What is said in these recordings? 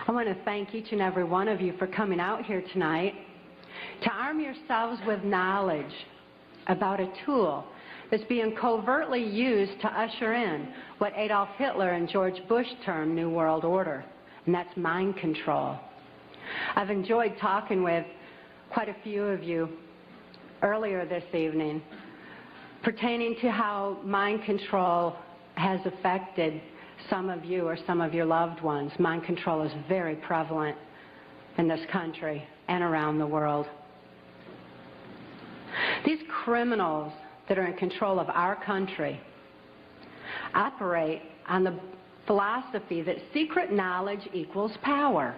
I want to thank each and every one of you for coming out here tonight to arm yourselves with knowledge about a tool that's being covertly used to usher in what Adolf Hitler and George Bush termed New World Order, and that's mind control. I've enjoyed talking with quite a few of you earlier this evening pertaining to how mind control has affected some of you or some of your loved ones. Mind control is very prevalent in this country and around the world. These criminals that are in control of our country operate on the philosophy that secret knowledge equals power.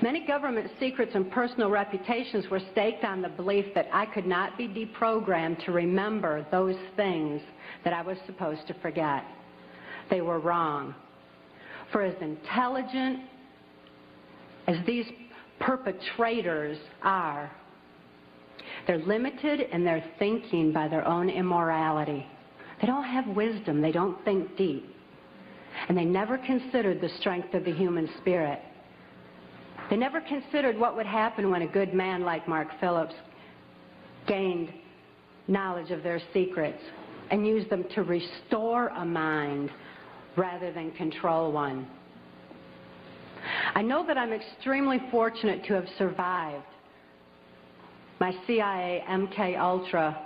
Many government secrets and personal reputations were staked on the belief that I could not be deprogrammed to remember those things that I was supposed to forget. They were wrong. For as intelligent as these perpetrators are, they're limited in their thinking by their own immorality. They don't have wisdom. They don't think deep. And they never considered the strength of the human spirit. They never considered what would happen when a good man like Mark Phillips gained knowledge of their secrets and used them to restore a mind rather than control one. I know that I'm extremely fortunate to have survived my CIA, MK Ultra,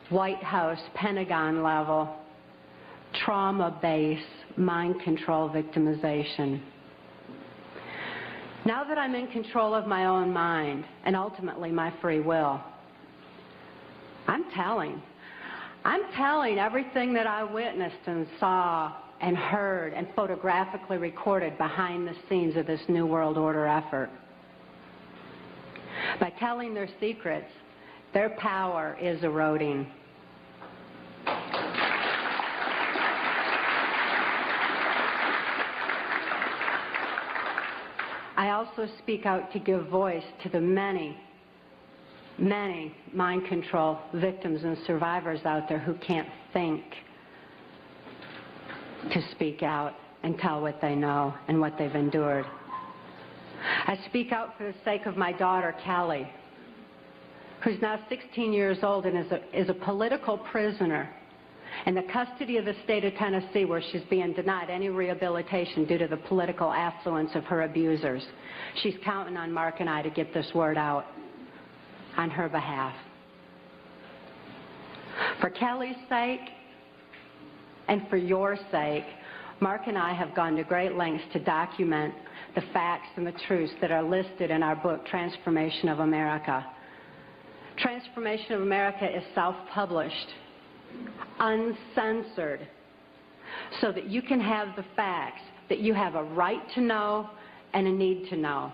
White House, Pentagon level, trauma-based mind control victimization. Now that I'm in control of my own mind and ultimately my free will, I'm telling everything that I witnessed and saw and heard and photographically recorded behind the scenes of this New World Order effort. By telling their secrets, their power is eroding. I also speak out to give voice to the many, many mind control victims and survivors out there who can't think to speak out and tell what they know and what they've endured. I speak out for the sake of my daughter, Kelly, who's now 16 years old and is a political prisoner in the custody of the state of Tennessee, where she's being denied any rehabilitation due to the political affluence of her abusers. She's counting on Mark and I to get this word out on her behalf. For Kelly's sake and for your sake, Mark and I have gone to great lengths to document the facts and the truths that are listed in our book, Transformation of America. Transformation of America is self-published, uncensored, so that you can have the facts that you have a right to know and a need to know.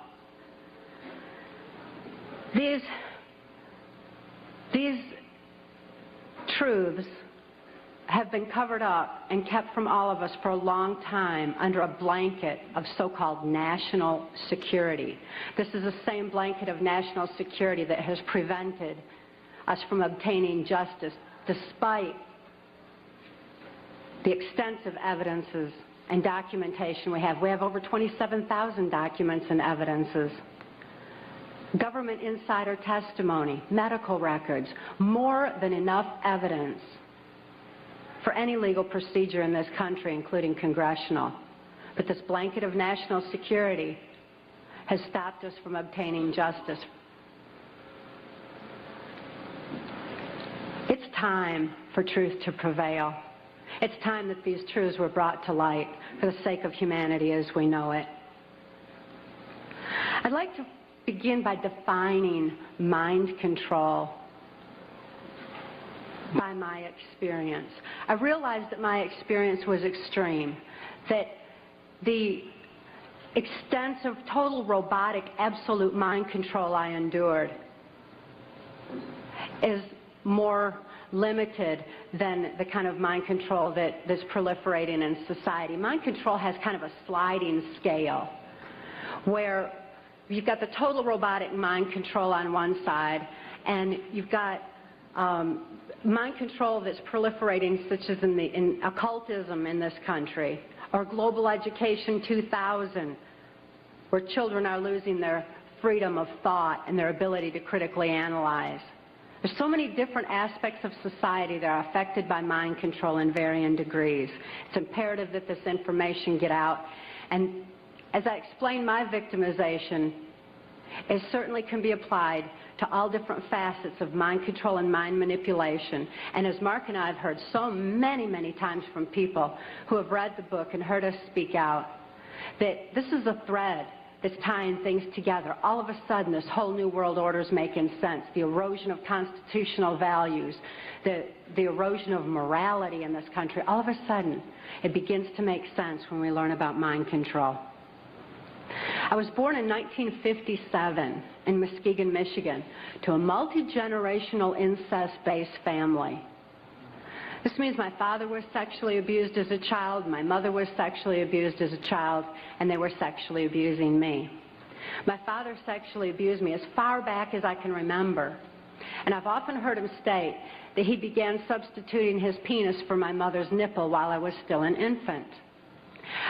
These truths have been covered up and kept from all of us for a long time under a blanket of so-called national security. This is the same blanket of national security that has prevented us from obtaining justice despite the extensive evidences and documentation we have. We have over 27,000 documents and evidences. Government insider testimony, medical records, more than enough evidence for any legal procedure in this country, including congressional. But this blanket of national security has stopped us from obtaining justice. It's time for truth to prevail. It's time that these truths were brought to light for the sake of humanity as we know it. I'd like to begin by defining mind control by my experience. I realized that my experience was extreme, that the extensive, total robotic, absolute mind control I endured is more limited than the kind of mind control that's proliferating in society. Mind control has kind of a sliding scale where you've got the total robotic mind control on one side, and you've got mind control that's proliferating, such as in occultism in this country, or Global Education 2000, where children are losing their freedom of thought and their ability to critically analyze. There's so many different aspects of society that are affected by mind control in varying degrees. It's imperative that this information get out. And as I explained my victimization, it certainly can be applied to all different facets of mind control and mind manipulation. And as Mark and I have heard so many, many times from people who have read the book and heard us speak out, that this is a thread that's tying things together. All of a sudden, this whole new world order is making sense. The erosion of constitutional values, the erosion of morality in this country, all of a sudden, it begins to make sense when we learn about mind control. I was born in 1957 in Muskegon, Michigan, to a multi-generational incest-based family. This means my father was sexually abused as a child, my mother was sexually abused as a child, and they were sexually abusing me. My father sexually abused me as far back as I can remember, and I've often heard him state that he began substituting his penis for my mother's nipple while I was still an infant.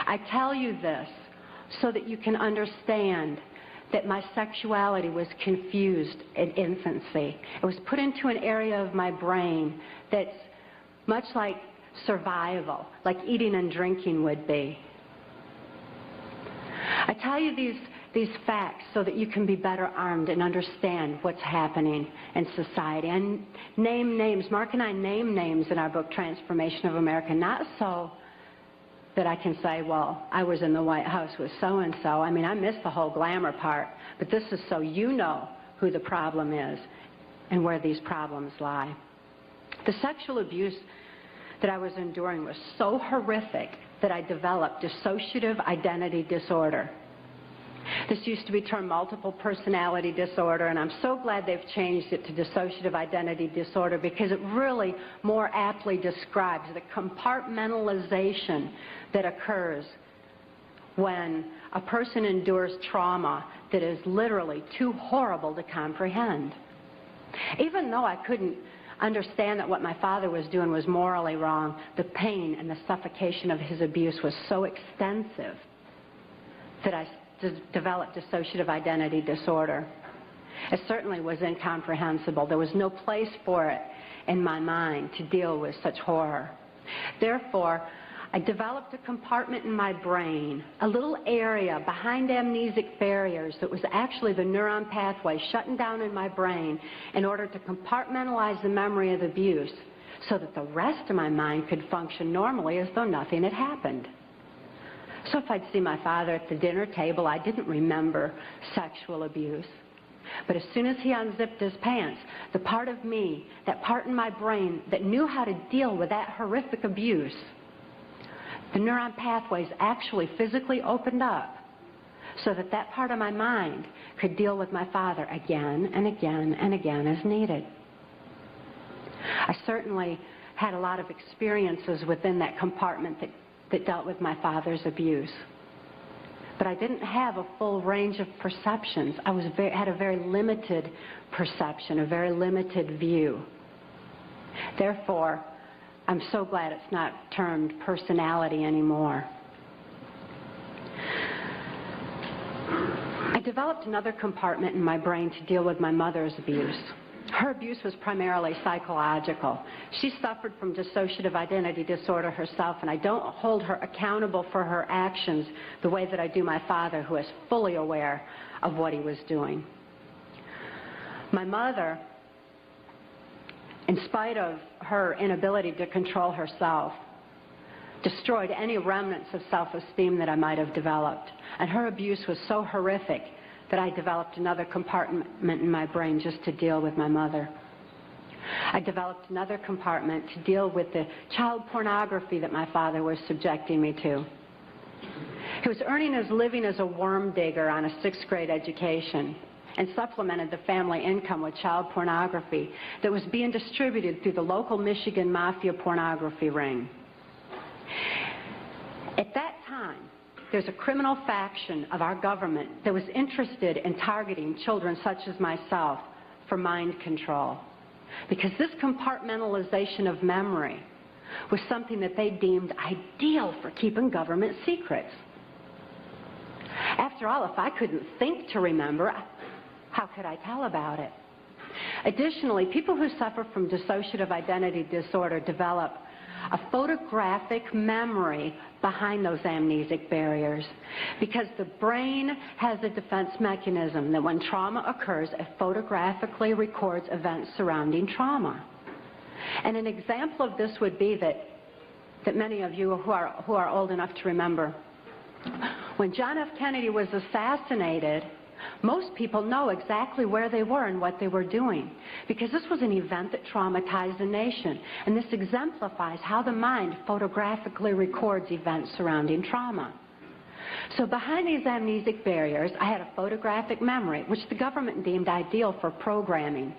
I tell you this so that you can understand that my sexuality was confused in infancy. It was put into an area of my brain that's much like survival, like eating and drinking would be. I tell you these facts so that you can be better armed and understand what's happening in society. And name names. Mark and I name names in our book, Transformation of America, not so that I can say, well, I was in the White House with so-and-so. I mean, I missed the whole glamour part, but this is so you know who the problem is and where these problems lie. The sexual abuse that I was enduring was so horrific that I developed dissociative identity disorder. This used to be termed multiple personality disorder, and I'm so glad they've changed it to dissociative identity disorder because it really more aptly describes the compartmentalization that occurs when a person endures trauma that is literally too horrible to comprehend. Even though I couldn't understand that what my father was doing was morally wrong, the pain and the suffocation of his abuse was so extensive that I developed dissociative identity disorder. It certainly was incomprehensible. There was no place for it in my mind to deal with such horror. Therefore, I developed a compartment in my brain, a little area behind amnesic barriers that was actually the neuron pathway shutting down in my brain in order to compartmentalize the memory of abuse so that the rest of my mind could function normally as though nothing had happened. So if I'd see my father at the dinner table, I didn't remember sexual abuse. But as soon as he unzipped his pants, the part of me, that part in my brain that knew how to deal with that horrific abuse, the neuron pathways actually physically opened up so that that part of my mind could deal with my father again and again and again as needed. I certainly had a lot of experiences within that compartment that dealt with my father's abuse. But I didn't have a full range of perceptions. I had a very limited perception, a very limited view. Therefore, I'm so glad it's not termed personality anymore. I developed another compartment in my brain to deal with my mother's abuse. Her abuse was primarily psychological. She suffered from dissociative identity disorder herself, and I don't hold her accountable for her actions the way that I do my father, who is fully aware of what he was doing. My mother, in spite of her inability to control herself, destroyed any remnants of self-esteem that I might have developed. And her abuse was so horrific that I developed another compartment in my brain just to deal with my mother. I developed another compartment to deal with the child pornography that my father was subjecting me to. He was earning his living as a worm digger on a 6th grade education and supplemented the family income with child pornography that was being distributed through the local Michigan mafia pornography ring. At that time, there's a criminal faction of our government that was interested in targeting children such as myself for mind control. Because this compartmentalization of memory was something that they deemed ideal for keeping government secrets. After all, if I couldn't think to remember, how could I tell about it? Additionally, people who suffer from dissociative identity disorder develop a photographic memory behind those amnesic barriers because the brain has a defense mechanism that when trauma occurs, it photographically records events surrounding trauma. And an example of this would be that many of you who are old enough to remember, when John F. Kennedy was assassinated, most people know exactly where they were and what they were doing because this was an event that traumatized the nation. And this exemplifies how the mind photographically records events surrounding trauma. So behind these amnesic barriers, I had a photographic memory, which the government deemed ideal for programming.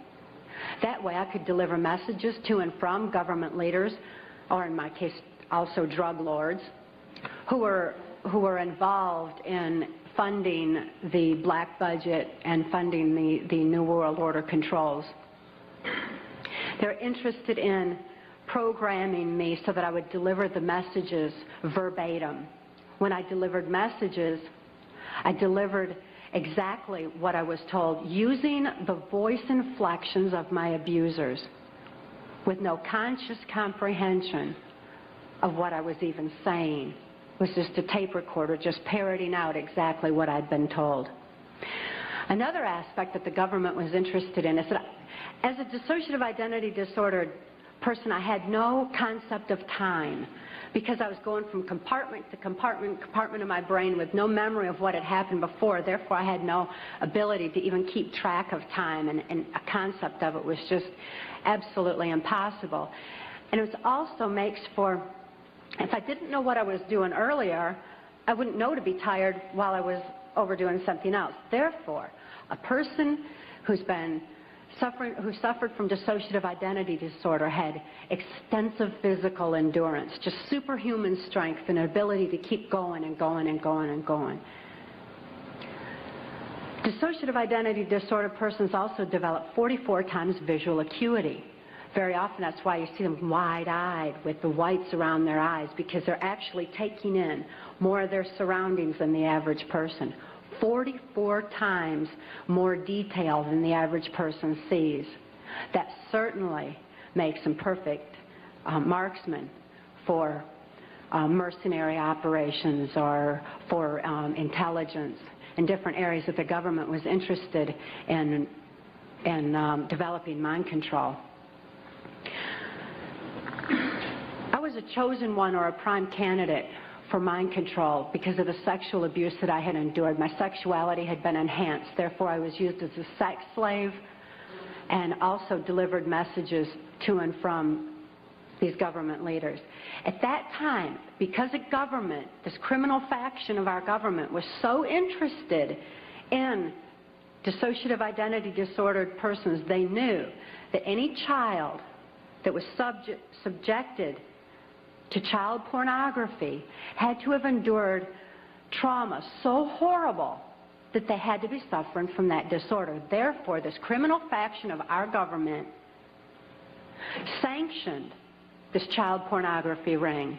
That way I could deliver messages to and from government leaders, or in my case, also drug lords, who were involved in funding the black budget and funding the New World Order controls. They're interested in programming me so that I would deliver the messages verbatim. When I delivered messages, I delivered exactly what I was told, using the voice inflections of my abusers, with no conscious comprehension of what I was even saying. It was just a tape recorder just parroting out exactly what I'd been told. Another aspect that the government was interested in is that as a dissociative identity disordered person, I had no concept of time because I was going from compartment to compartment of my brain with no memory of what had happened before. Therefore, I had no ability to even keep track of time, and a concept of it was just absolutely impossible. And it also makes for, if I didn't know what I was doing earlier, I wouldn't know to be tired while I was overdoing something else. Therefore, a person who suffered from dissociative identity disorder had extensive physical endurance, just superhuman strength and ability to keep going and going and going and going. Dissociative identity disorder persons also develop 44 times visual acuity. Very often that's why you see them wide-eyed with the whites around their eyes, because they're actually taking in more of their surroundings than the average person. 44 times more detail than the average person sees. That certainly makes them perfect marksmen for mercenary operations or for intelligence in different areas that the government was interested in developing mind control. I was a chosen one, or a prime candidate, for mind control because of the sexual abuse that I had endured. My sexuality had been enhanced. Therefore, I was used as a sex slave and also delivered messages to and from these government leaders. At that time, because a government, this criminal faction of our government, was so interested in dissociative identity disordered persons, they knew that any child that was subjected to child pornography had to have endured trauma so horrible that they had to be suffering from that disorder. Therefore, this criminal faction of our government sanctioned this child pornography ring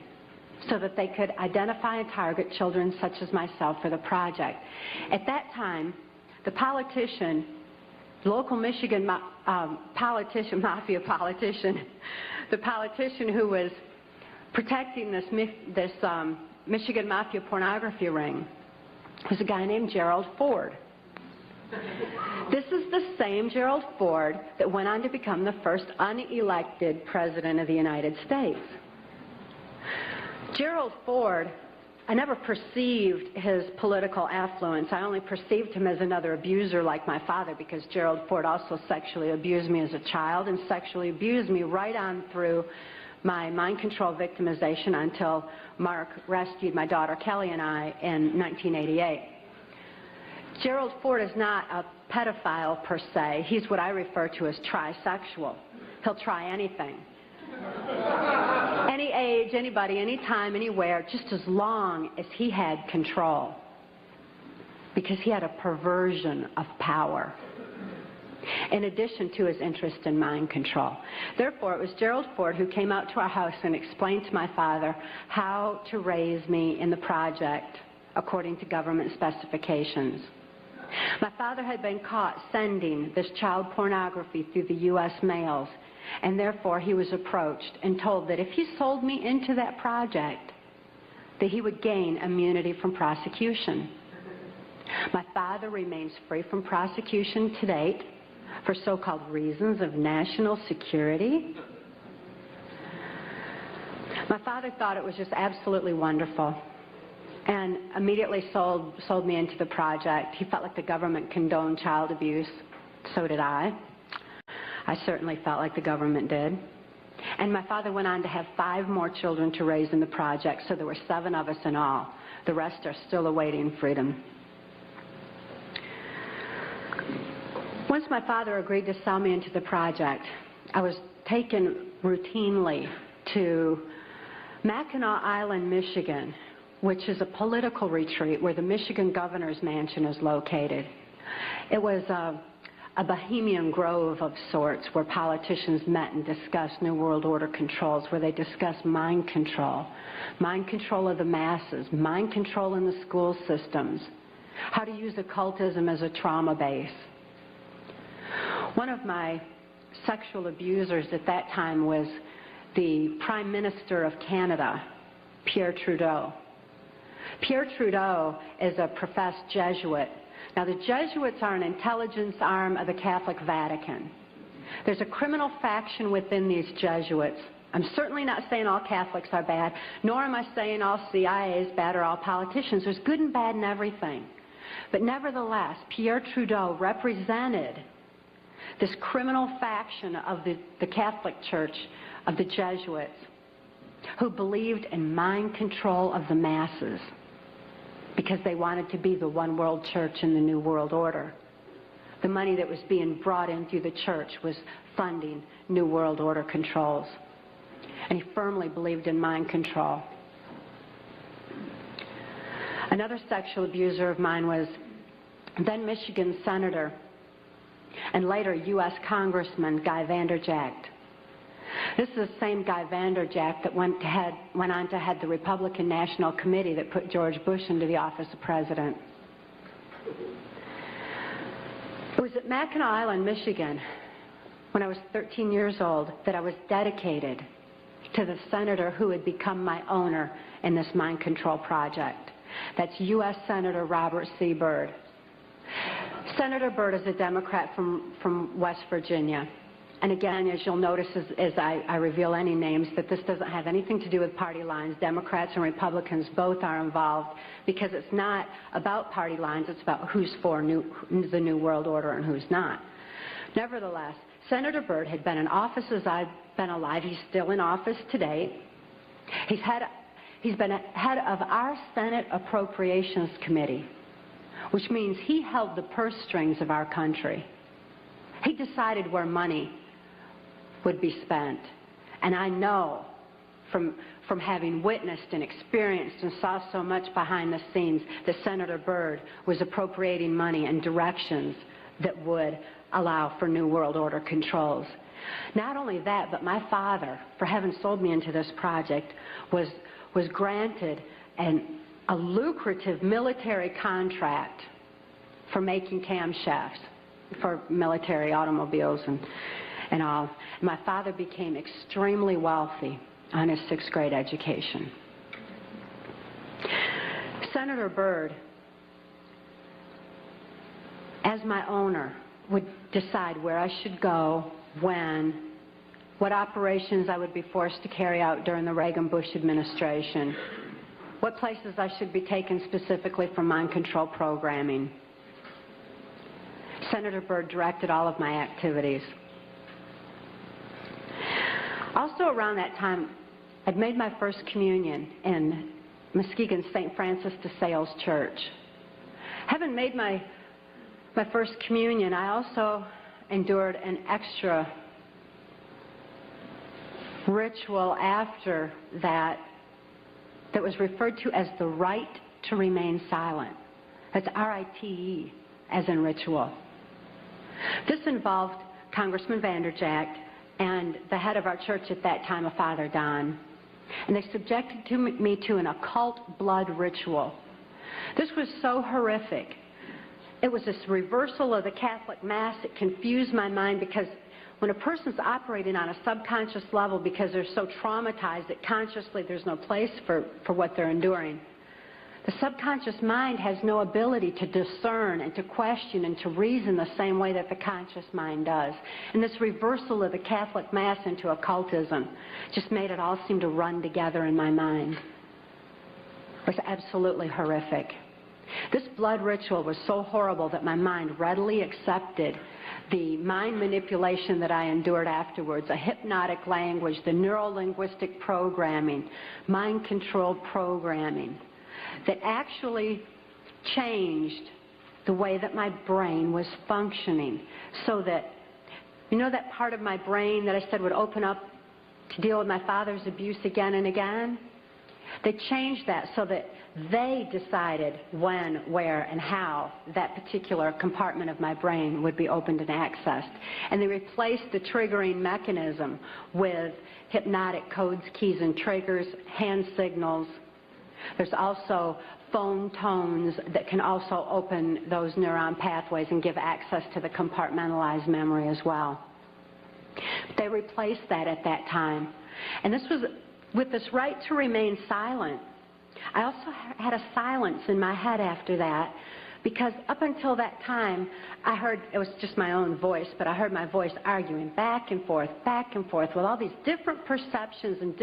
so that they could identify and target children such as myself for the project. At that time, the politician, local Michigan mafia politician, the politician who was protecting this Michigan mafia pornography ring was a guy named Gerald Ford. This is the same Gerald Ford that went on to become the first unelected president of the United States. Gerald Ford, I never perceived his political affluence. I only perceived him as another abuser like my father, because Gerald Ford also sexually abused me as a child and sexually abused me right on through my mind control victimization until Mark rescued my daughter Kelly and I in 1988. Gerald Ford is not a pedophile per se. He's what I refer to as trisexual. He'll try anything. Any age, anybody, anytime, anywhere, just as long as he had control. Because he had a perversion of power. in addition to his interest in mind control. Therefore, it was Gerald Ford who came out to our house and explained to my father how to raise me in the project according to government specifications. My father had been caught sending this child pornography through the U.S. mails, and therefore he was approached and told that if he sold me into that project, that he would gain immunity from prosecution. My father remains free from prosecution to date for so-called reasons of national security. My father thought it was just absolutely wonderful and immediately sold me into the project. He felt like the government condoned child abuse. So did I. I certainly felt like the government did. And my father went on to have 5 more children to raise in the project, so there were 7 of us in all. The rest are still awaiting freedom. Once my father agreed to sell me into the project, I was taken routinely to Mackinac Island, Michigan, which is a political retreat where the Michigan governor's mansion is located. It was a bohemian grove of sorts where politicians met and discussed New World Order controls, where they discussed mind control of the masses, mind control in the school systems, how to use occultism as a trauma base. One of my sexual abusers at that time was the Prime Minister of Canada, Pierre Trudeau. Pierre Trudeau is a professed Jesuit. Now, the Jesuits are an intelligence arm of the Catholic Vatican. There's a criminal faction within these Jesuits. I'm certainly not saying all Catholics are bad, nor am I saying all CIA is bad or all politicians. There's good and bad in everything. But nevertheless, Pierre Trudeau represented this criminal faction of the Catholic Church, of the Jesuits, who believed in mind control of the masses because they wanted to be the one world church in the New World Order. The money that was being brought in through the church was funding New World Order controls. And he firmly believed in mind control. Another sexual abuser of mine was then Michigan Senator and later U.S. Congressman Guy Vanderjagt. This is the same Guy Vanderjagt that went on to head the Republican National Committee that put George Bush into the office of president. It was at Mackinac Island, Michigan, when I was 13 years old, that I was dedicated to the senator who had become my owner in this mind control project. That's U.S. Senator Robert C. Byrd. Senator Byrd is a Democrat from West Virginia. And again, as you'll notice as I reveal any names, that this doesn't have anything to do with party lines. Democrats and Republicans both are involved because it's not about party lines. It's about who's for the New World Order and who's not. Nevertheless, Senator Byrd had been in office as I've been alive. He's still in office today. He's been head of our Senate Appropriations Committee, which means he held the purse strings of our country. He decided where money would be spent. And I know from having witnessed and experienced and saw so much behind the scenes that Senator Byrd was appropriating money in directions that would allow for New World Order controls. Not only that, but my father, for having sold me into this project, was granted a lucrative military contract for making camshafts for military automobiles and all. My father became extremely wealthy on his 6th grade education. Senator Byrd, as my owner, would decide where I should go, when, what operations I would be forced to carry out during the Reagan-Bush administration, what places I should be taken specifically for mind control programming. Senator Byrd directed all of my activities. Also around that time, I'd made my first communion in Muskegon's St. Francis de Sales Church. Having made my first communion, I also endured an extra ritual after that was referred to as the right to remain silent. That's R-I-T-E, as in ritual. This involved Congressman Vanderjagt and the head of our church at that time, a Father Don. And they subjected me to an occult blood ritual. This was so horrific. It was this reversal of the Catholic Mass. It confused my mind because when a person's operating on a subconscious level because they're so traumatized that consciously there's no place for what they're enduring, the subconscious mind has no ability to discern and to question and to reason the same way that the conscious mind does. And this reversal of the Catholic Mass into occultism just made it all seem to run together in my mind. It was absolutely horrific. This blood ritual was so horrible that my mind readily accepted the mind manipulation that I endured afterwards, a hypnotic language, the neuro-linguistic programming, mind-controlled programming, that actually changed the way that my brain was functioning. So that, you know that part of my brain that I said would open up to deal with my father's abuse again and again? They changed that so that they decided when, where, and how that particular compartment of my brain would be opened and accessed. And they replaced the triggering mechanism with hypnotic codes, keys, and triggers, hand signals. There's also phone tones that can also open those neuron pathways and give access to the compartmentalized memory as well. But they replaced that at that time. And this was with this right to remain silent. I also had a silence in my head after that because up until that time I heard, it was just my own voice, but I heard my voice arguing back and forth with all these different perceptions and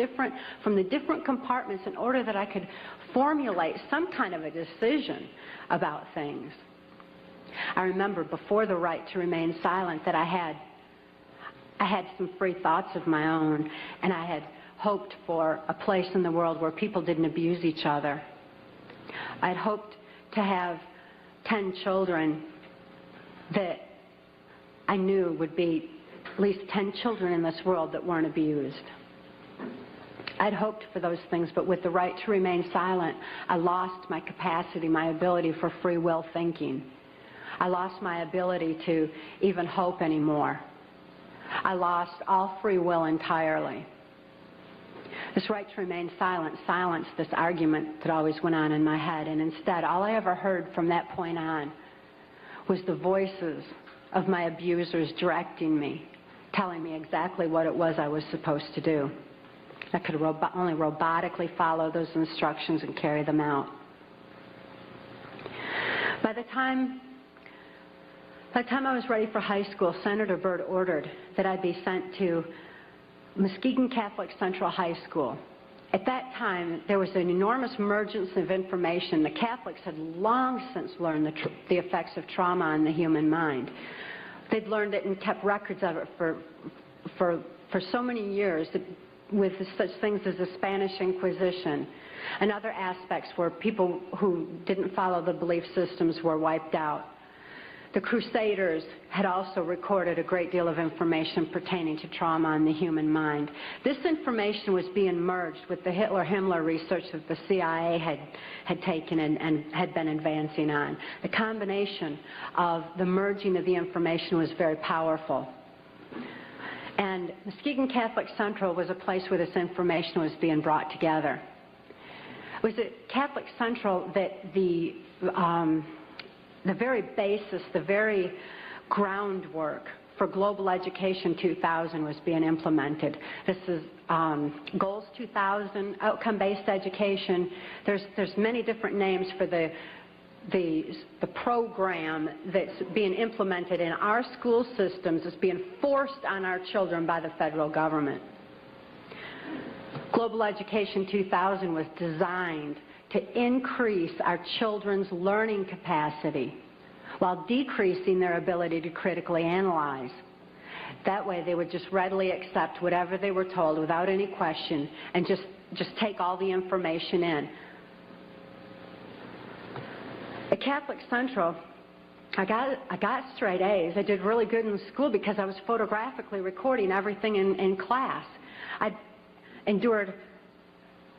from the different compartments in order that I could formulate some kind of a decision about things. I remember before the right to remain silent that I had some free thoughts of my own, and I had hoped for a place in the world where people didn't abuse each other. I'd hoped to have 10 children that I knew would be at least 10 children in this world that weren't abused. I'd hoped for those things, but with the right to remain silent, I lost my capacity, my ability for free will thinking. I lost my ability to even hope anymore. I lost all free will entirely. This right to remain silent silenced this argument that always went on in my head, and instead all I ever heard from that point on was the voices of my abusers directing me, telling me exactly what it was I was supposed to do. I could only robotically follow those instructions and carry them out. By the time I was ready for high school, Senator Byrd ordered that I be sent to Muskegon Catholic Central High School. At that time, there was an enormous emergence of information. The Catholics had long since learned the effects of trauma on the human mind. They'd learned it and kept records of it for so many years, with such things as the Spanish Inquisition and other aspects where people who didn't follow the belief systems were wiped out. The Crusaders had also recorded a great deal of information pertaining to trauma on the human mind. This information was being merged with the Hitler-Himmler research that the CIA had taken and had been advancing on. The combination of the merging of the information was very powerful. And Muskegon Catholic Central was a place where this information was being brought together. It was at Catholic Central that the very basis, the very groundwork for Global Education 2000 was being implemented. This is Goals 2000, outcome-based education. There's many different names for the program that's being implemented in our school systems. It's being forced on our children by the federal government. Global Education 2000 was designed to increase our children's learning capacity while decreasing their ability to critically analyze. That way they would just readily accept whatever they were told without any question and just take all the information in. At Catholic Central, I got straight A's. I did really good in school because I was photographically recording everything in class. I endured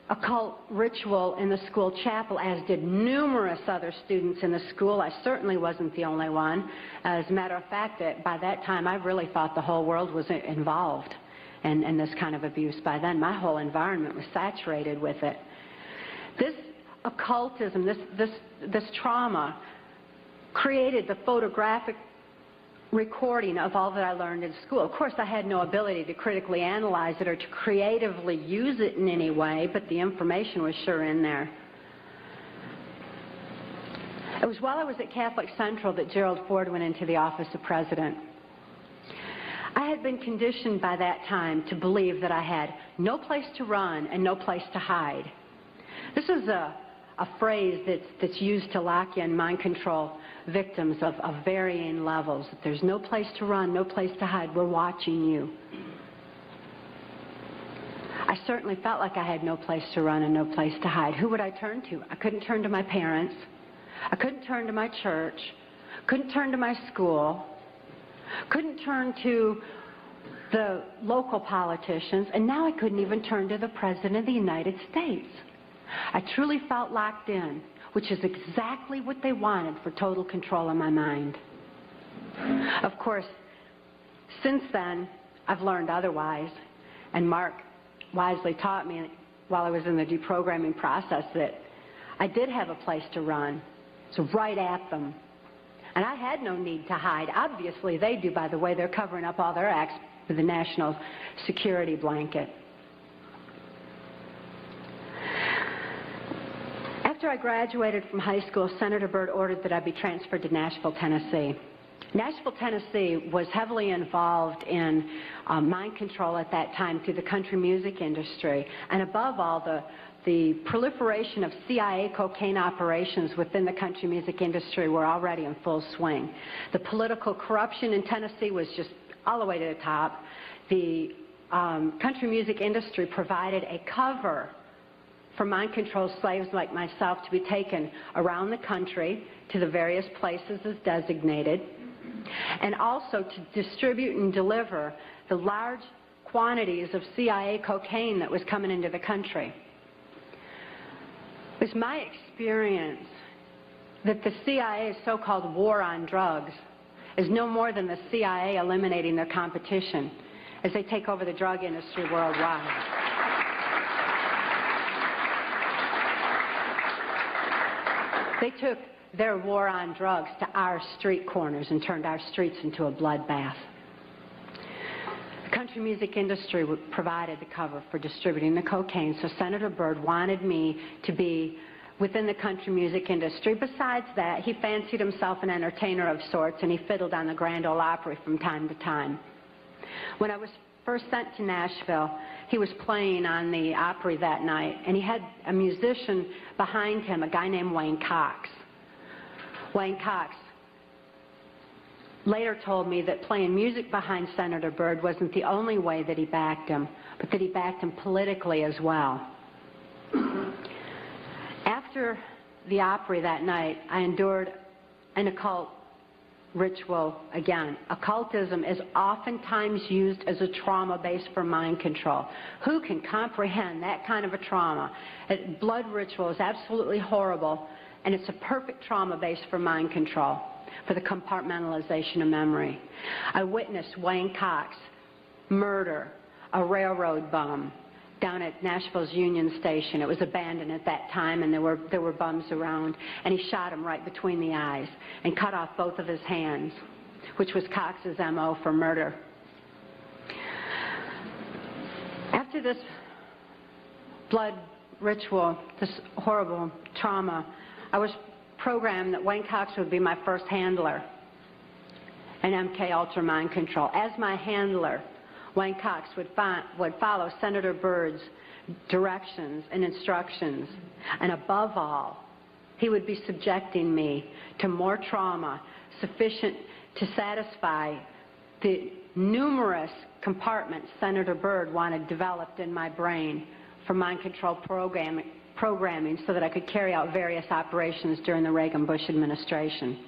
occult ritual in the school chapel, as did numerous other students in the school. I certainly wasn't the only one. As a matter of fact, by that time, I really thought the whole world was involved in this kind of abuse. By then, my whole environment was saturated with it. This occultism, this trauma, created the photographic recording of all that I learned in school. Of course, I had no ability to critically analyze it or to creatively use it in any way, but the information was sure in there. It was while I was at Catholic Central that Gerald Ford went into the office of president. I had been conditioned by that time to believe that I had no place to run and no place to hide. This is a phrase that's used to lock in mind control victims of varying levels. There's no place to run, no place to hide. We're watching you. I certainly felt like I had no place to run and no place to hide. Who would I turn to? I couldn't turn to my parents. I couldn't turn to my church. Couldn't turn to my school. Couldn't turn to the local politicians. And now I couldn't even turn to the President of the United States. I truly felt locked in, which is exactly what they wanted for total control of my mind. Of course, since then, I've learned otherwise, and Mark wisely taught me while I was in the deprogramming process that I did have a place to run, so right at them. And I had no need to hide. Obviously, they do, by the way. They're covering up all their acts with the national security blanket. After I graduated from high school, Senator Byrd ordered that I be transferred to Nashville, Tennessee. Nashville, Tennessee was heavily involved in mind control at that time through the country music industry, and above all, the proliferation of CIA cocaine operations within the country music industry were already in full swing. The political corruption in Tennessee was just all the way to the top. The country music industry provided a cover for mind-controlled slaves like myself to be taken around the country to the various places as designated, and also to distribute and deliver the large quantities of CIA cocaine that was coming into the country. It was my experience that the CIA's so-called war on drugs is no more than the CIA eliminating their competition as they take over the drug industry worldwide. They took their war on drugs to our street corners and turned our streets into a bloodbath. The country music industry provided the cover for distributing the cocaine, so Senator Byrd wanted me to be within the country music industry. Besides that, he fancied himself an entertainer of sorts, and he fiddled on the Grand Ole Opry from time to time. When I was first sent to Nashville, he was playing on the Opry that night, and he had a musician behind him, a guy named Wayne Cox. Wayne Cox later told me that playing music behind Senator Byrd wasn't the only way that he backed him, but that he backed him politically as well. After the Opry that night, I endured an occult ritual again. Occultism is oftentimes used as a trauma base for mind control. Who can comprehend that kind of a trauma? Blood ritual is absolutely horrible, and it's a perfect trauma base for mind control, for the compartmentalization of memory. I witnessed Wayne Cox murder a railroad bum down at Nashville's Union Station. It was abandoned at that time, and there were bums around, and he shot him right between the eyes and cut off both of his hands, which was Cox's MO for murder. After this blood ritual, this horrible trauma, I was programmed that Wayne Cox would be my first handler in MK Ultra Mind Control. As my handler, Wayne Cox would follow Senator Byrd's directions and instructions, and above all, he would be subjecting me to more trauma sufficient to satisfy the numerous compartments Senator Byrd wanted developed in my brain for mind control programming so that I could carry out various operations during the Reagan-Bush administration.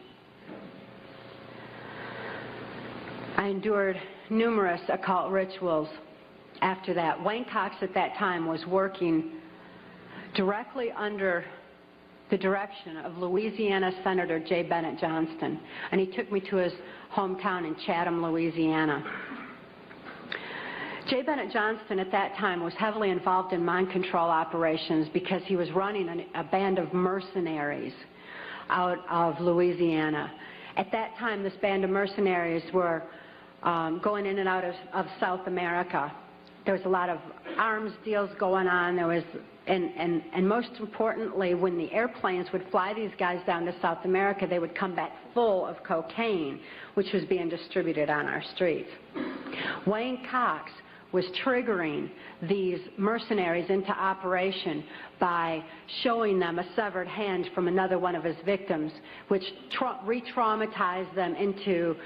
I endured numerous occult rituals after that. Wayne Cox at that time was working directly under the direction of Louisiana Senator J. Bennett Johnston, and he took me to his hometown in Chatham, Louisiana. J. Bennett Johnston at that time was heavily involved in mind control operations because he was running a band of mercenaries out of Louisiana. At that time, this band of mercenaries were going in and out of South America. There was a lot of arms deals going on. There was, and most importantly, when the airplanes would fly these guys down to South America, they would come back full of cocaine, which was being distributed on our streets. Wayne Cox was triggering these mercenaries into operation by showing them a severed hand from another one of his victims, which re-traumatized them into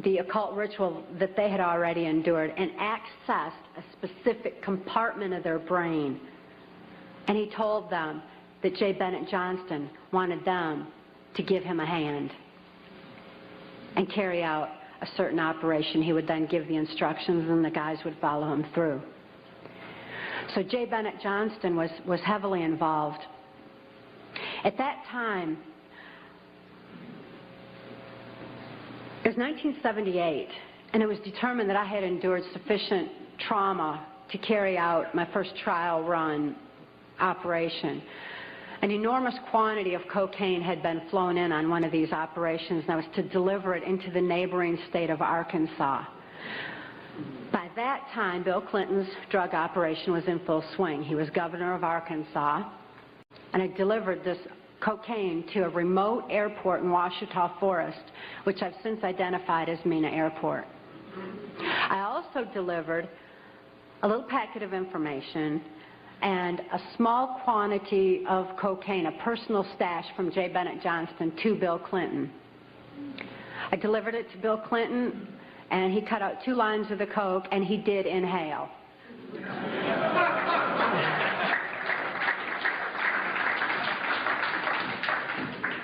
the occult ritual that they had already endured and accessed a specific compartment of their brain. And he told them that J. Bennett Johnston wanted them to give him a hand and carry out a certain operation. He would then give the instructions and the guys would follow him through. So J. Bennett Johnston was heavily involved. At that time, it was 1978, and it was determined that I had endured sufficient trauma to carry out my first trial run operation. An enormous quantity of cocaine had been flown in on one of these operations, and I was to deliver it into the neighboring state of Arkansas. By that time, Bill Clinton's drug operation was in full swing. He was governor of Arkansas, and I delivered this cocaine to a remote airport in Ouachita Forest, which I've since identified as Mena Airport. I also delivered a little packet of information and a small quantity of cocaine, a personal stash from J. Bennett Johnston, to Bill Clinton. I delivered it to Bill Clinton, and he cut out 2 lines of the coke, and he did inhale.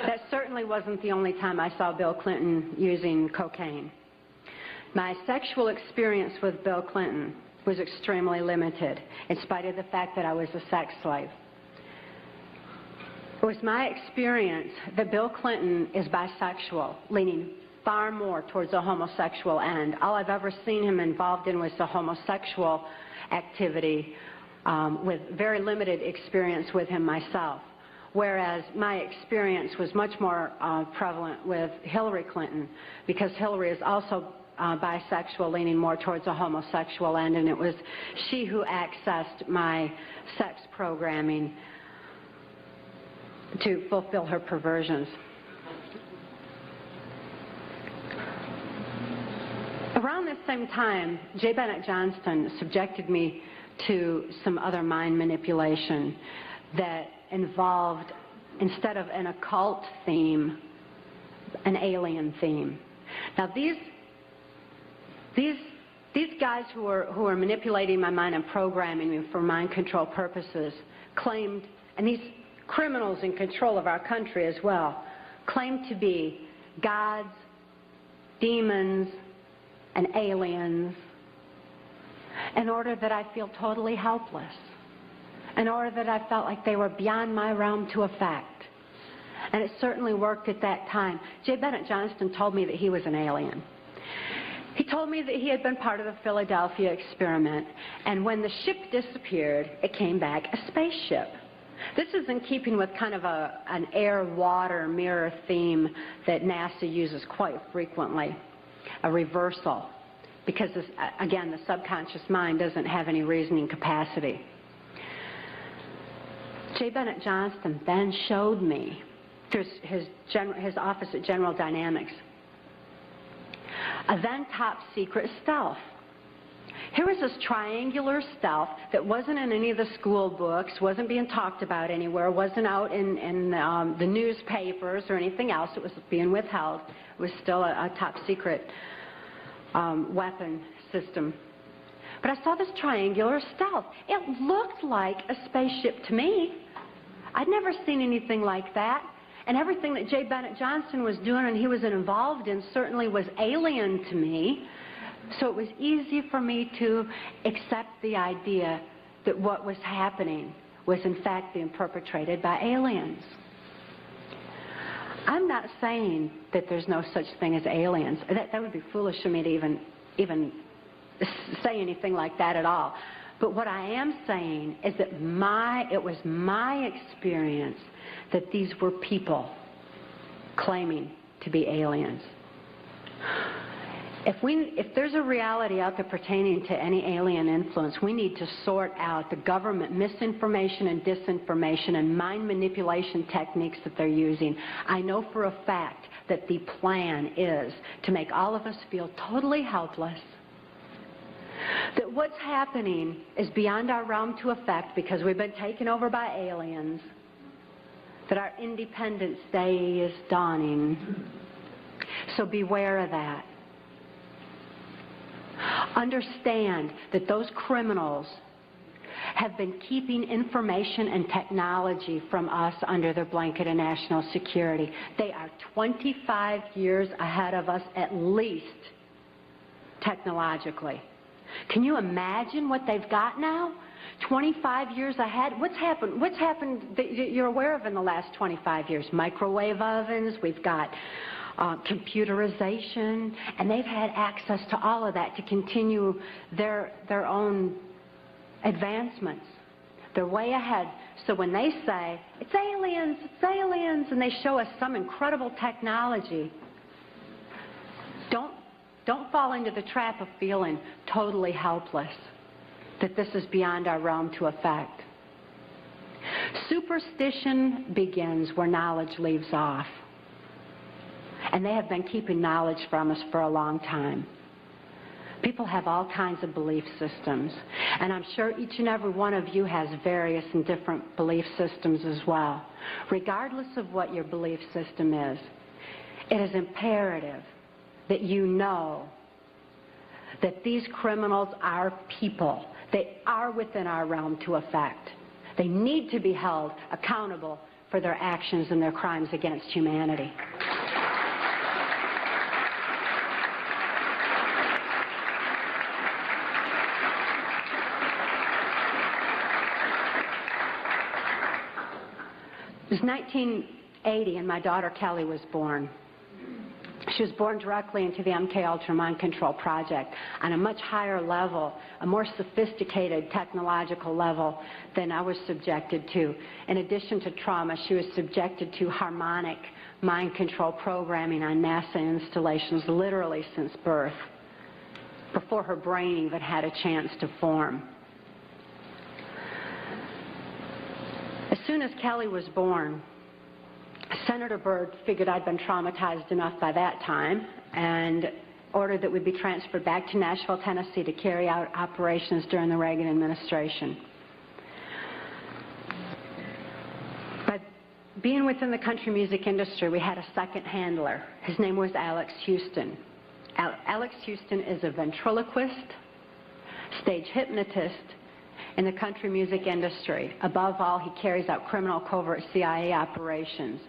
That certainly wasn't the only time I saw Bill Clinton using cocaine. My sexual experience with Bill Clinton was extremely limited, in spite of the fact that I was a sex slave. It was my experience that Bill Clinton is bisexual, leaning far more towards a homosexual end. All I've ever seen him involved in was the homosexual activity, with very limited experience with him myself. Whereas my experience was much more prevalent with Hillary Clinton, because Hillary is also bisexual, leaning more towards a homosexual end, and it was she who accessed my sex programming to fulfill her perversions. Around this same time, J. Bennett Johnston subjected me to some other mind manipulation that involved, instead of an occult theme, an alien theme. Now these guys who are manipulating my mind and programming me for mind control purposes claimed, and these criminals in control of our country as well, claimed to be gods, demons, and aliens, in order that I feel totally helpless, in order that I felt like they were beyond my realm to affect. And it certainly worked at that time. J. Bennett Johnston told me that he was an alien. He told me that he had been part of the Philadelphia experiment, and when the ship disappeared, it came back a spaceship. This is in keeping with kind of an air-water mirror theme that NASA uses quite frequently, a reversal, because, again, the subconscious mind doesn't have any reasoning capacity. J. Bennett Johnston then showed me, through his office at General Dynamics, a then top-secret stealth. Here was this triangular stealth that wasn't in any of the school books, wasn't being talked about anywhere, wasn't out in the newspapers or anything else. It was being withheld. It was still a top-secret weapon system. But I saw this triangular stealth. It looked like a spaceship to me. I'd never seen anything like that. And everything that J. Bennett Johnston was doing and he was involved in certainly was alien to me. So it was easy for me to accept the idea that what was happening was in fact being perpetrated by aliens. I'm not saying that there's no such thing as aliens. That would be foolish of me to even say anything like that at all. But what I am saying is that it was my experience that these were people claiming to be aliens. If there's a reality out there pertaining to any alien influence, we need to sort out the government misinformation and disinformation and mind manipulation techniques that they're using. I know for a fact that the plan is to make all of us feel totally helpless, that what's happening is beyond our realm to affect because we've been taken over by aliens, that our Independence Day is dawning. So beware of that. Understand that those criminals have been keeping information and technology from us under their blanket of national security. They are 25 years ahead of us at least, technologically. Can you imagine what they've got now? 25 years ahead? What's happened that you're aware of in the last 25 years? Microwave ovens, we've got computerization, and they've had access to all of that to continue their own advancements. They're way ahead. So when they say, it's aliens, and they show us some incredible technology, don't fall into the trap of feeling totally helpless, that this is beyond our realm to affect. Superstition begins where knowledge leaves off. And they have been keeping knowledge from us for a long time. People have all kinds of belief systems. And I'm sure each and every one of you has various and different belief systems as well. Regardless of what your belief system is, it is imperative that you know that these criminals are people. They are within our realm to affect. They need to be held accountable for their actions and their crimes against humanity. It was 1980 and my daughter Kelly was born. She was born directly into the MK Ultra Mind Control Project on a much higher level, a more sophisticated technological level than I was subjected to. In addition to trauma, she was subjected to harmonic mind control programming on NASA installations literally since birth, before her brain even had a chance to form. As soon as Kelly was born, Senator Byrd figured I'd been traumatized enough by that time and ordered that we be transferred back to Nashville, Tennessee to carry out operations during the Reagan administration. But being within the country music industry, we had a second handler. His name was Alex Houston. Alex Houston is a ventriloquist, stage hypnotist, in the country music industry. Above all, he carries out criminal covert CIA operations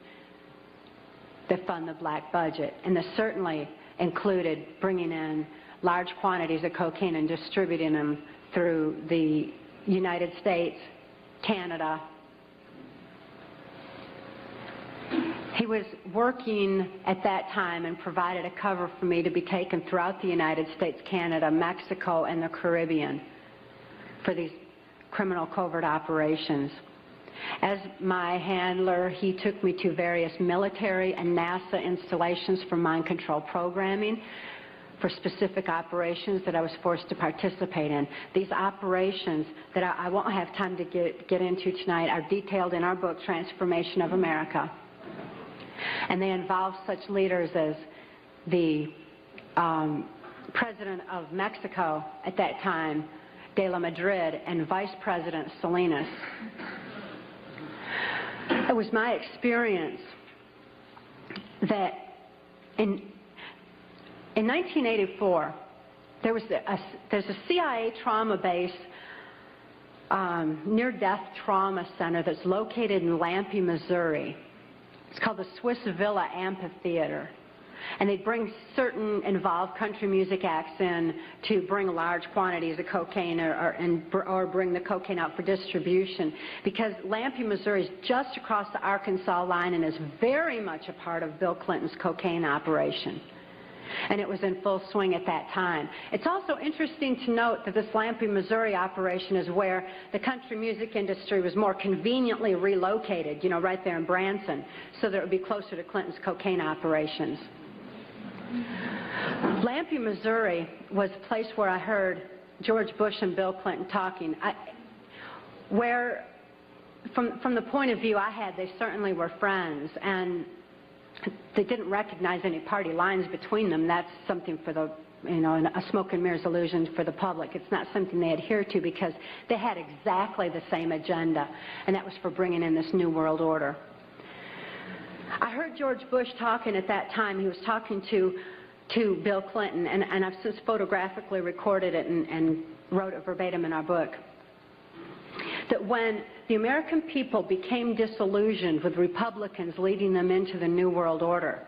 that fund the black budget. And this certainly included bringing in large quantities of cocaine and distributing them through the United States, Canada. He was working at that time and provided a cover for me to be taken throughout the United States, Canada, Mexico, and the Caribbean for these criminal covert operations. As my handler, he took me to various military and NASA installations for mind control programming for specific operations that I was forced to participate in. These operations that I won't have time to get into tonight are detailed in our book, Transformation of America. And they involve such leaders as the President of Mexico at that time, De la Madrid, and Vice President Salinas. It was my experience that in 1984, there's a CIA trauma base, near-death trauma center that's located in Lampe, Missouri. It's called the Swiss Villa Amphitheater. And they'd bring certain involved country music acts in to bring large quantities of cocaine or bring the cocaine out for distribution, because Lampe, Missouri is just across the Arkansas line and is very much a part of Bill Clinton's cocaine operation. And it was in full swing at that time. It's also interesting to note that this Lampe, Missouri operation is where the country music industry was more conveniently relocated, you know, right there in Branson, so that it would be closer to Clinton's cocaine operations. Lampe, Missouri was a place where I heard George Bush and Bill Clinton talking, where from the point of view I had, they certainly were friends, and they didn't recognize any party lines between them. That's something for the, you know, a smoke and mirrors illusion for the public. It's not something they adhere to, because they had exactly the same agenda, and that was for bringing in this new world order. I heard George Bush talking at that time. He was talking to Bill Clinton, and I've since photographically recorded it and wrote it verbatim in our book, that when the American people became disillusioned with Republicans leading them into the New World Order,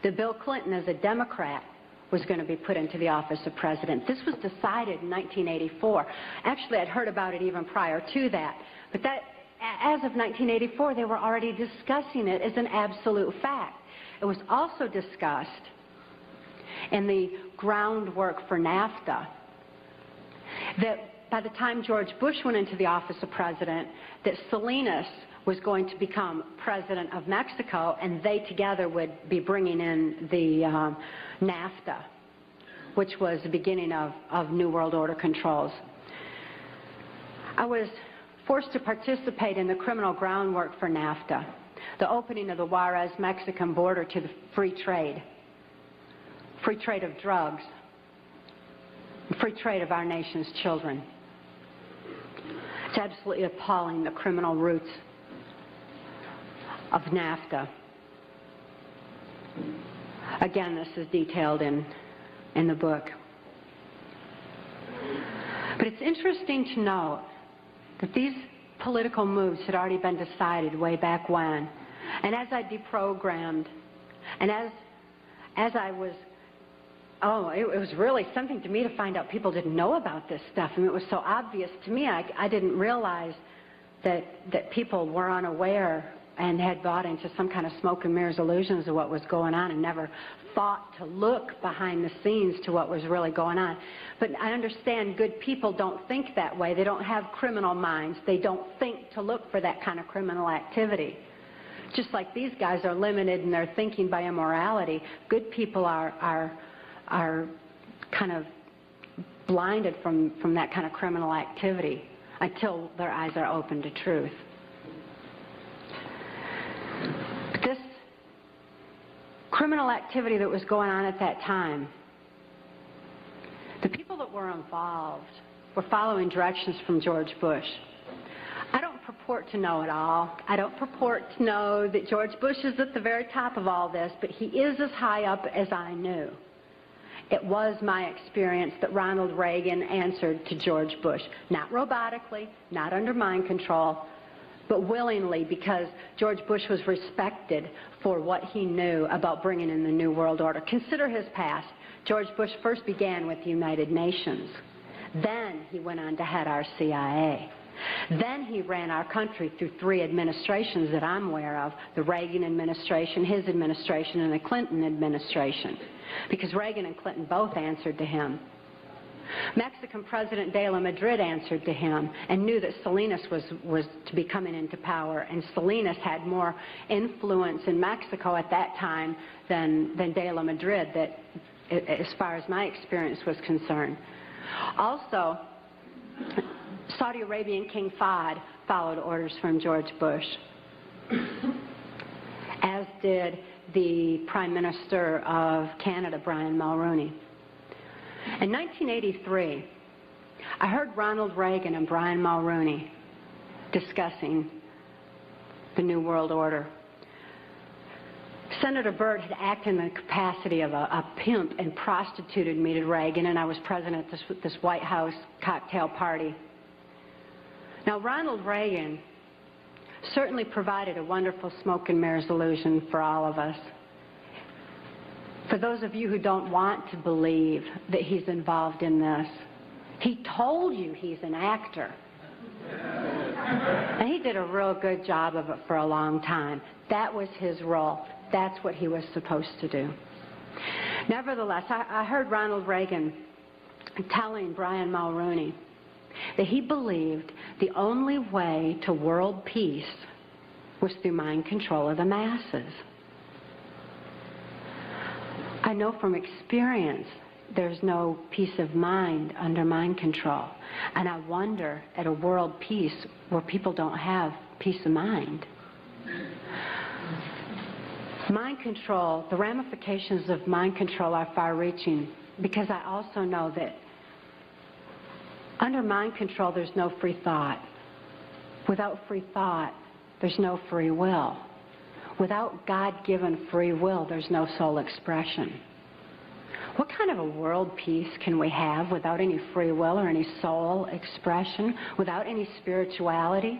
that Bill Clinton, as a Democrat, was going to be put into the office of president. This was decided in 1984. Actually, I'd heard about it even prior to that. But that, as of 1984, they were already discussing it as an absolute fact. It was also discussed in the groundwork for NAFTA that by the time George Bush went into the office of president, that Salinas was going to become president of Mexico, and they together would be bringing in the NAFTA, which was the beginning of New World Order controls. I was forced to participate in the criminal groundwork for NAFTA, the opening of the Juarez-Mexican border to the free trade of drugs, free trade of our nation's children. It's absolutely appalling, the criminal roots of NAFTA. Again, this is detailed in the book. But it's interesting to note that these political moves had already been decided way back when. And as I deprogrammed, and as I was, it was really something to me to find out people didn't know about this stuff. I mean, it was so obvious to me. I didn't realize that people were unaware and had bought into some kind of smoke and mirrors illusions of what was going on, and never thought to look behind the scenes to what was really going on. But I understand good people don't think that way. They don't have criminal minds. They don't think to look for that kind of criminal activity. Just like these guys are limited in their thinking by immorality, good people are kind of blinded from that kind of criminal activity until their eyes are open to truth. But this criminal activity that was going on at that time, the people that were involved were following directions from George Bush. I don't purport to know it all. I don't purport to know that George Bush is at the very top of all this, but he is as high up as I knew. It was my experience that Ronald Reagan answered to George Bush, not robotically, not under mind control, but willingly, because George Bush was respected for what he knew about bringing in the New World Order. Consider his past. George Bush first began with the United Nations. Then he went on to head our CIA. Then he ran our country through 3 administrations that I'm aware of, the Reagan administration, his administration, and the Clinton administration, because Reagan and Clinton both answered to him. Mexican President de la Madrid answered to him and knew that Salinas was to be coming into power, and Salinas had more influence in Mexico at that time than de la Madrid, that, as far as my experience was concerned. Also, Saudi Arabian King Fahd followed orders from George Bush, as did the Prime Minister of Canada, Brian Mulroney. In 1983, I heard Ronald Reagan and Brian Mulroney discussing the New World Order. Senator Byrd had acted in the capacity of a pimp and prostituted me to Reagan, and I was president of this White House cocktail party. Now, Ronald Reagan certainly provided a wonderful smoke and mirrors illusion for all of us. For those of you who don't want to believe that he's involved in this, he told you he's an actor. And he did a real good job of it for a long time. That was his role. That's what he was supposed to do. Nevertheless, I heard Ronald Reagan telling Brian Mulroney that he believed the only way to world peace was through mind control of the masses. I know from experience there's no peace of mind under mind control. And I wonder at a world peace where people don't have peace of mind. Mind control, the ramifications of mind control are far-reaching because I also know that under mind control there's no free thought. Without free thought, there's no free will. Without God-given free will, there's no soul expression. What kind of a world peace can we have without any free will or any soul expression, without any spirituality?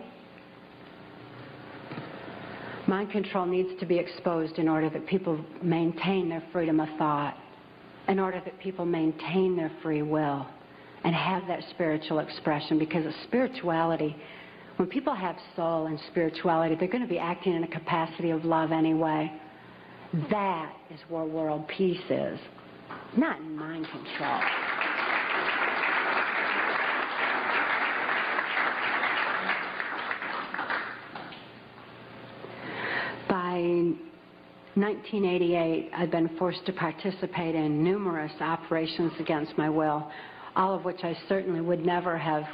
Mind control needs to be exposed in order that people maintain their freedom of thought, in order that people maintain their free will and have that spiritual expression, because of spirituality, when people have soul and spirituality, they're going to be acting in a capacity of love anyway. That is where world peace is, not in mind control. By 1988, I'd been forced to participate in numerous operations against my will, all of which I certainly would never have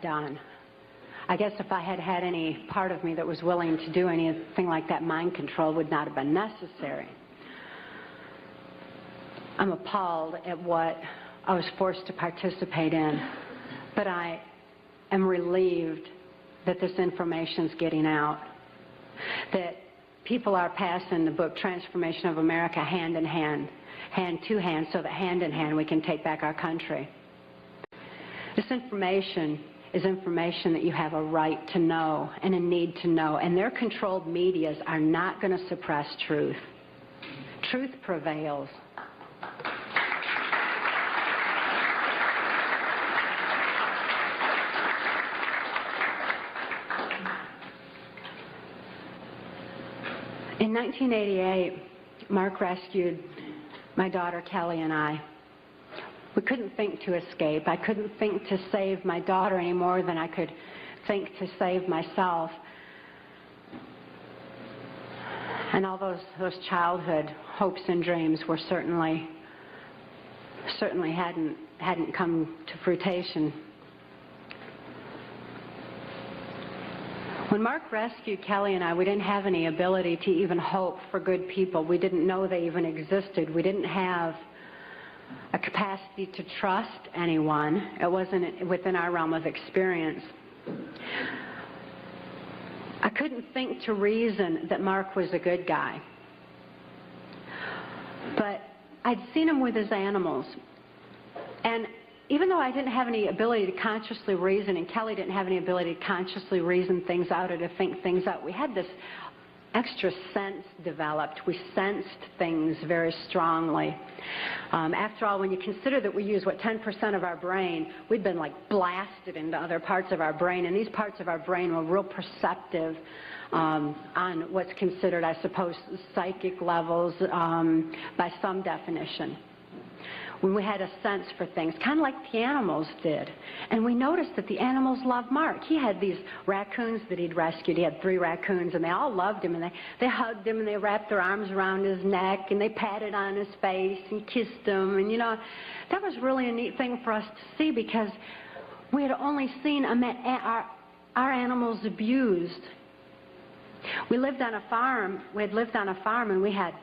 done. I guess if I had had any part of me that was willing to do anything like that, mind control would not have been necessary. I'm appalled at what I was forced to participate in, but I am relieved that this information's getting out, that people are passing the book Transformation of America hand in hand, hand to hand, so that hand in hand we can take back our country. This information is information that you have a right to know and a need to know, and their controlled medias are not going to suppress truth. Truth prevails. In 1988, Mark rescued my daughter Kelly and I. We couldn't think to escape. I couldn't think to save my daughter any more than I could think to save myself. And all those childhood hopes and dreams were certainly hadn't come to fruition. When Mark rescued Kelly and I, we didn't have any ability to even hope for good people. We didn't know they even existed. We didn't have a capacity to trust anyone. It wasn't within our realm of experience. I couldn't think to reason that Mark was a good guy. But I'd seen him with his animals. And even though I didn't have any ability to consciously reason, and Kelly didn't have any ability to consciously reason things out or to think things out, we had this extra sense developed. We sensed things very strongly. After all, when you consider that we use, 10% of our brain, we'd been like blasted into other parts of our brain, and these parts of our brain were real perceptive on what's considered, I suppose, psychic levels by some definition. When we had a sense for things, kind of like the animals did. And we noticed that the animals loved Mark. He had these raccoons that he'd rescued. He had 3 raccoons, and they all loved him, and they hugged him, and they wrapped their arms around his neck, and they patted on his face and kissed him. And, you know, that was really a neat thing for us to see, because we had only seen our animals abused. We lived on a farm. We had lived on a farm, and we had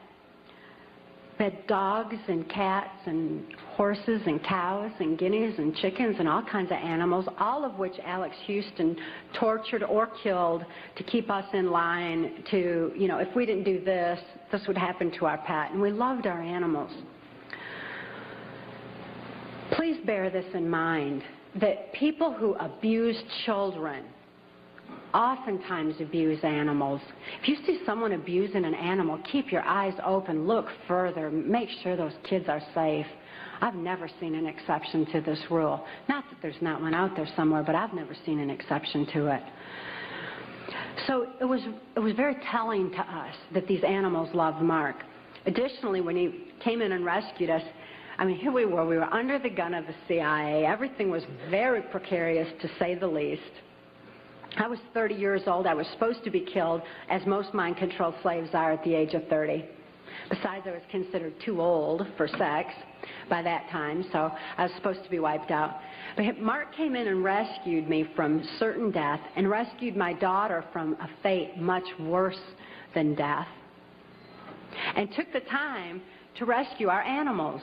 dogs and cats and horses and cows and guineas and chickens and all kinds of animals, all of which Alex Houston tortured or killed to keep us in line to, you know, if we didn't do this, this would happen to our pet. And we loved our animals. Please bear this in mind, that people who abuse children oftentimes abuse animals. If you see someone abusing an animal, keep your eyes open, look further, make sure those kids are safe. I've never seen an exception to this rule. Not that there's not one out there somewhere, but I've never seen an exception to it. So it was very telling to us that these animals loved Mark. Additionally, when he came in and rescued us, I mean, here we were under the gun of the CIA. Everything was very precarious, to say the least. I was 30 years old. I was supposed to be killed, as most mind-controlled slaves are at the age of 30. Besides, I was considered too old for sex by that time, so I was supposed to be wiped out. But Mark came in and rescued me from certain death and rescued my daughter from a fate much worse than death, and took the time to rescue our animals.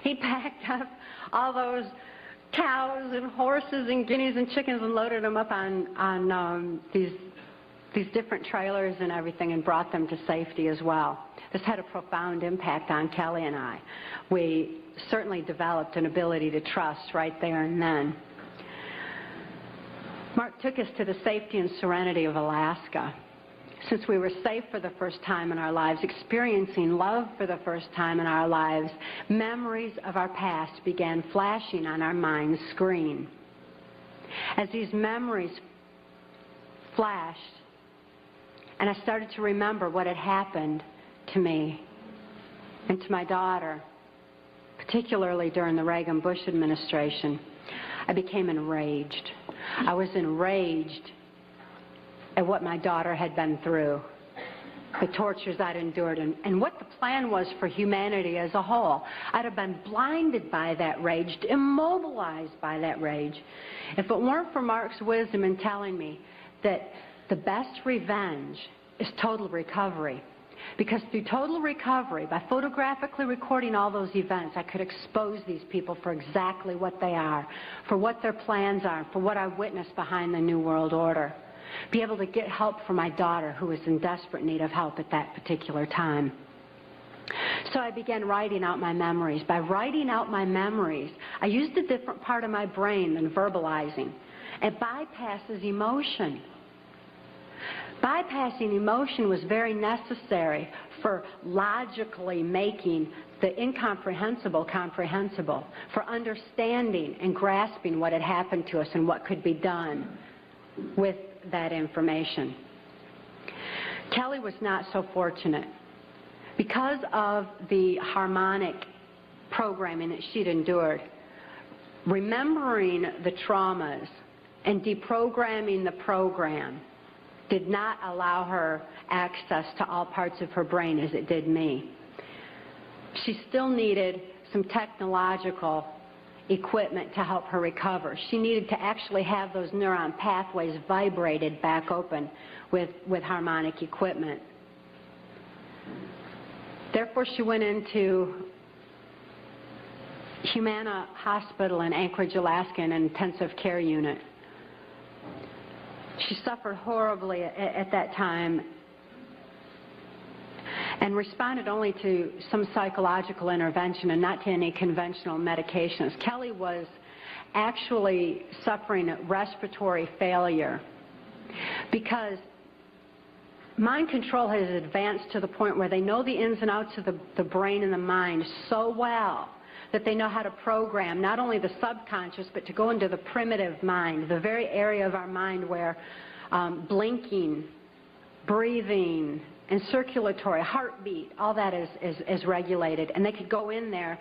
He packed up all those cows and horses and guineas and chickens and loaded them up on these different trailers and everything and brought them to safety as well. This had a profound impact on Kelly and I. We certainly developed an ability to trust right there and then. Mark took us to the safety and serenity of Alaska. Since we were safe for the first time in our lives, experiencing love for the first time in our lives, memories of our past began flashing on our mind's screen. As these memories flashed, and I started to remember what had happened to me and to my daughter, particularly during the Reagan-Bush administration, I became enraged. I was enraged at what my daughter had been through, the tortures I'd endured, and what the plan was for humanity as a whole. I'd have been blinded by that rage, immobilized by that rage, if it weren't for Mark's wisdom in telling me that the best revenge is total recovery. Because through total recovery, by photographically recording all those events, I could expose these people for exactly what they are, for what their plans are, for what I witnessed behind the New World Order. Be able to get help for my daughter, who was in desperate need of help at that particular time. So I began writing out my memories. By writing out my memories, I used a different part of my brain than verbalizing. It bypasses emotion. Bypassing emotion was very necessary for logically making the incomprehensible comprehensible, for understanding and grasping what had happened to us and what could be done with that information. Kelly was not so fortunate. Because of the harmonic programming that she'd endured, remembering the traumas and deprogramming the program did not allow her access to all parts of her brain as it did me. She still needed some technological equipment to help her recover. She needed to actually have those neuron pathways vibrated back open with harmonic equipment. Therefore, she went into Humana Hospital in Anchorage, Alaska, in an intensive care unit. She suffered horribly at that time and responded only to some psychological intervention and not to any conventional medications. Kelly was actually suffering respiratory failure because mind control has advanced to the point where they know the ins and outs of the brain and the mind so well that they know how to program not only the subconscious, but to go into the primitive mind, the very area of our mind where blinking, breathing, and circulatory, heartbeat, all that is regulated. And they could go in there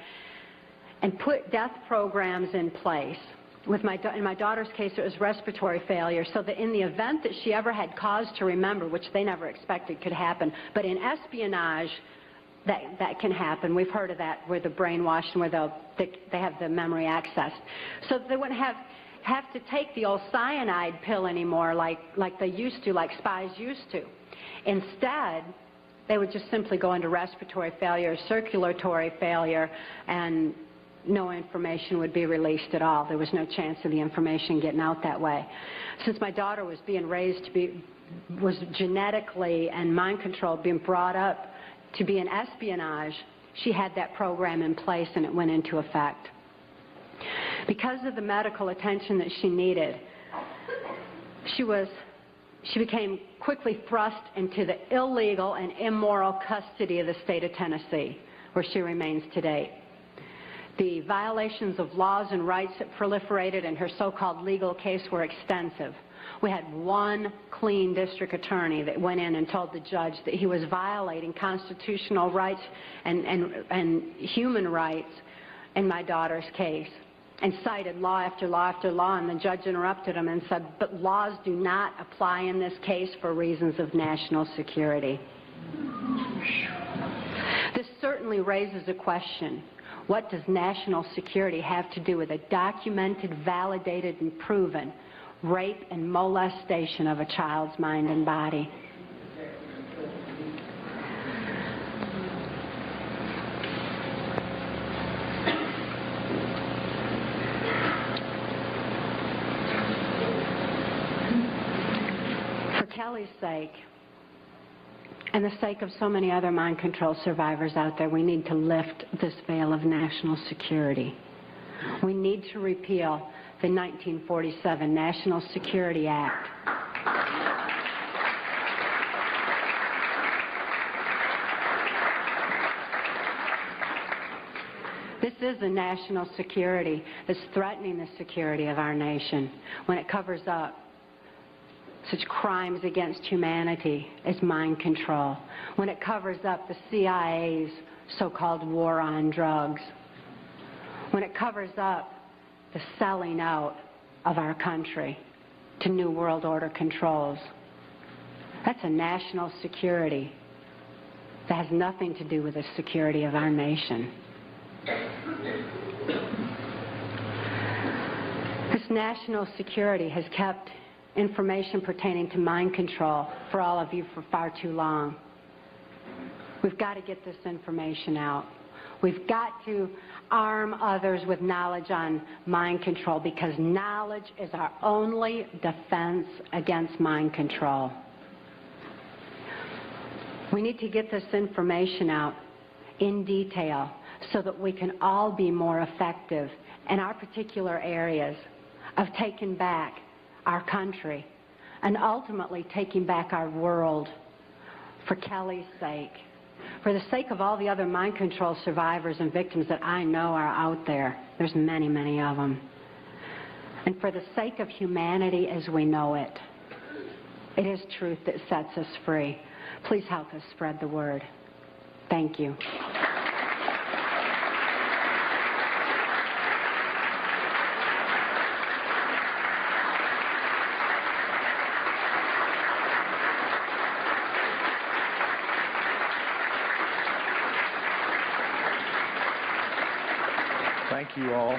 and put death programs in place. In my daughter's case, it was respiratory failure, so that in the event that she ever had cause to remember, which they never expected could happen, but in espionage, that can happen. We've heard of that, where the brainwashed and where they have the memory accessed. So they wouldn't have to take the old cyanide pill anymore like they used to, like spies used to. Instead, they would just simply go into respiratory failure, circulatory failure, and no information would be released at all. There was no chance of the information getting out that way. Since my daughter was being raised to be, was genetically and mind controlled, being brought up to be in espionage, she had that program in place and it went into effect. Because of the medical attention that she needed, she was she became quickly thrust into the illegal and immoral custody of the state of Tennessee, where she remains today. The violations of laws and rights that proliferated in her so-called legal case were extensive. We had one clean district attorney that went in and told the judge that he was violating constitutional rights and human rights in my daughter's case, and cited law after law after law, and the judge interrupted him and said, but laws do not apply in this case for reasons of national security. This certainly raises a question. What does national security have to do with a documented, validated, and proven rape and molestation of a child's mind and body? For Kelly's sake, and the sake of so many other mind control survivors out there, we need to lift this veil of national security. We need to repeal the 1947 National Security Act. This is a national security that's threatening the security of our nation when it covers up such crimes against humanity as mind control, when it covers up the CIA's so-called war on drugs, when it covers up the selling out of our country to New World Order controls. That's a national security that has nothing to do with the security of our nation. This national security has kept information pertaining to mind control for all of you for far too long. We've got to get this information out. We've got to arm others with knowledge on mind control, because knowledge is our only defense against mind control. We need to get this information out in detail so that we can all be more effective in our particular areas of taking back our country and ultimately taking back our world, for Kelly's sake, for the sake of all the other mind control survivors and victims that I know are out there. There's many, many of them. And for the sake of humanity as we know it. It is truth that sets us free. Please help us spread the word. Thank you. Thank you all.